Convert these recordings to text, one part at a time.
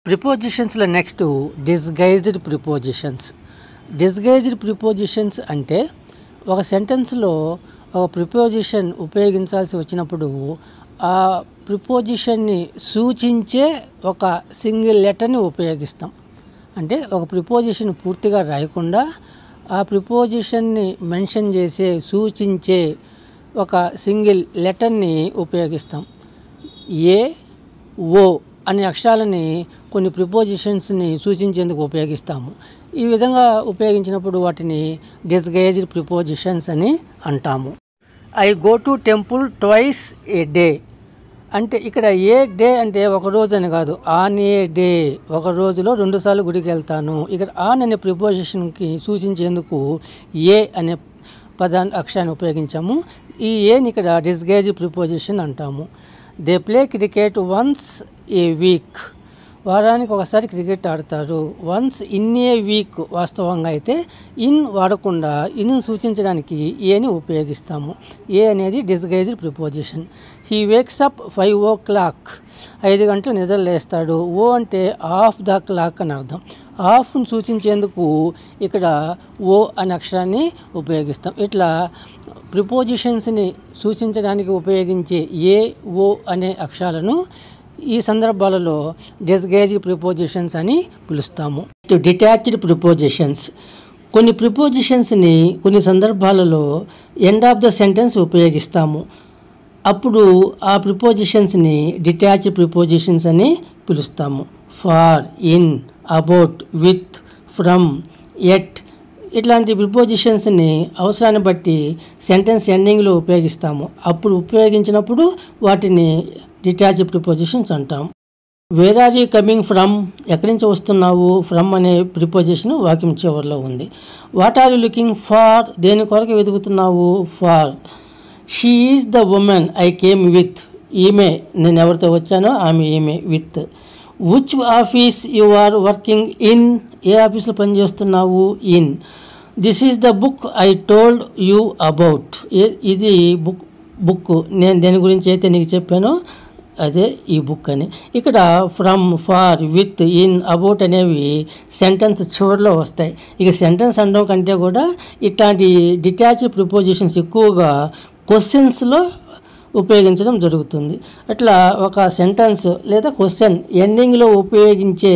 ప్రిపోజిషన్స్లో next disguised prepositions. Disguised prepositions అంటే ఒక సెంటెన్స్లో ఒక ప్రిపోజిషన్ ఉపయోగించాల్సి వచ్చినప్పుడు ఆ ప్రిపోజిషన్ని సూచించే ఒక సింగిల్ లెటర్ని ఉపయోగిస్తాం. అంటే ఒక ప్రిపోజిషన్ పూర్తిగా రాయకుండా ఆ ప్రిపోజిషన్ని మెన్షన్ చేసే సూచించే ఒక సింగిల్ లెటర్ని ఉపయోగిస్తాం. ఏ, ఓ అనే అక్షరాలని కొన్ని ప్రిపోజిషన్స్ని సూచించేందుకు ఉపయోగిస్తాము. ఈ విధంగా ఉపయోగించినప్పుడు వాటిని డిస్గైజ్డ్ ప్రిపోజిషన్స్ అని అంటాము. I go to temple twice A day అంటే ఇక్కడ ఏ డే అంటే ఒక రోజు అని కాదు, ఆన్ ఏ డే, ఒక రోజులో 2 సార్లు గుడికి వెళ్తాను. ఇక్కడ ఆన్ అనే ప్రిపోజిషన్కి సూచించేందుకు ఏ అనే అక్షరాన్ని ఉపయోగించాము. ఈ ఏని ఇక్కడ డిస్గైజ్డ్ ప్రిపోజిషన్ అంటాము. They play cricket once A week, వారానికి ఒకసారి క్రికెట్ ఆడతారు. వన్స్ ఇన్ ఏ వీక్ వాస్తవంగా అయితే ఇన్ వాడకుండా ఇన్ సూచించడానికి ఏని ఉపయోగిస్తాము. ఏ అనేది disguised preposition. He wakes up 5 o'clock, 5 గంటలు నిద్ర లేస్తాడు. ఓ అంటే ఆఫ్ ద క్లాక్ అని అర్థం. ఆఫ్ను సూచించేందుకు ఇక్కడ ఓ అనే అక్షరాన్ని ఉపయోగిస్తాం. ఇట్లా ప్రిపోజిషన్స్ని సూచించడానికి ఉపయోగించే ఏ, ఓ అనే అక్షరాలను ఈ సందర్భాలలో డిస్గైజ్డ్ ప్రిపోజిషన్స్ అని పిలుస్తాము. Detached prepositions. కొన్ని ప్రిపోజిషన్స్ని కొన్ని సందర్భాలలో ఎండ్ ఆఫ్ ద సెంటెన్స్ ఉపయోగిస్తాము. అప్పుడు ఆ ప్రిపోజిషన్స్ని డిటాచ్డ్ ప్రిపోజిషన్స్ అని పిలుస్తాము. For, in, about, with, from, at ఇట్లాంటి ప్రిపోజిషన్స్ని అవసరాన్ని బట్టి సెంటెన్స్ ఎండింగ్లో ఉపయోగిస్తాము. అప్పుడు ఉపయోగించినప్పుడు వాటిని డిటాచ్డ్ ప్రిపోజిషన్స్ అంటాం. Where are you coming from, ఎక్కడి నుంచి వస్తున్నావు, ఫ్రమ్ అనే ప్రిపోజిషన్ వాక్యం చివరిలో ఉంది. What are you looking for, దేని కొరకు వెతుకుతున్నావు, for. She is the woman I came with, ఈమె నేను ఎవరితో వచ్చానో ఆమె ఈమె, with. Which office you are working in, ఏ ఆఫీస్లో పనిచేస్తున్నావు, in. This is the book I told you about, ఇది బుక్ నేను దేని గురించి అయితే నీకు చెప్పానో అదే ఈ బుక్ అని. ఇక్కడ from, for, with, in, about అనేవి సెంటెన్స్ చివరిలో వస్తాయి. ఇక సెంటెన్స్ అనడం కంటే కూడా ఇట్లాంటి డిటాచ్డ్ ప్రిపోజిషన్స్ ఎక్కువగా క్వశ్చన్స్లో ఉపయోగించడం జరుగుతుంది. అట్లా ఒక సెంటెన్స్ లేదా క్వశ్చన్ ఎండింగ్లో ఉపయోగించే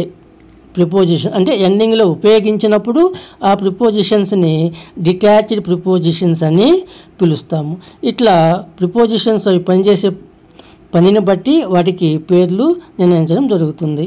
ప్రిపోజిషన్ అంటే ఎండింగ్లో ఉపయోగించినప్పుడు ఆ ప్రిపోజిషన్స్ని డిటాచ్డ్ ప్రిపోజిషన్స్ అని పిలుస్తాము. ఇట్లా ప్రిపోజిషన్స్ అవి పనిచేసే పనిని బట్టి వాటికి పేర్లు నిర్ణయించడం జరుగుతుంది.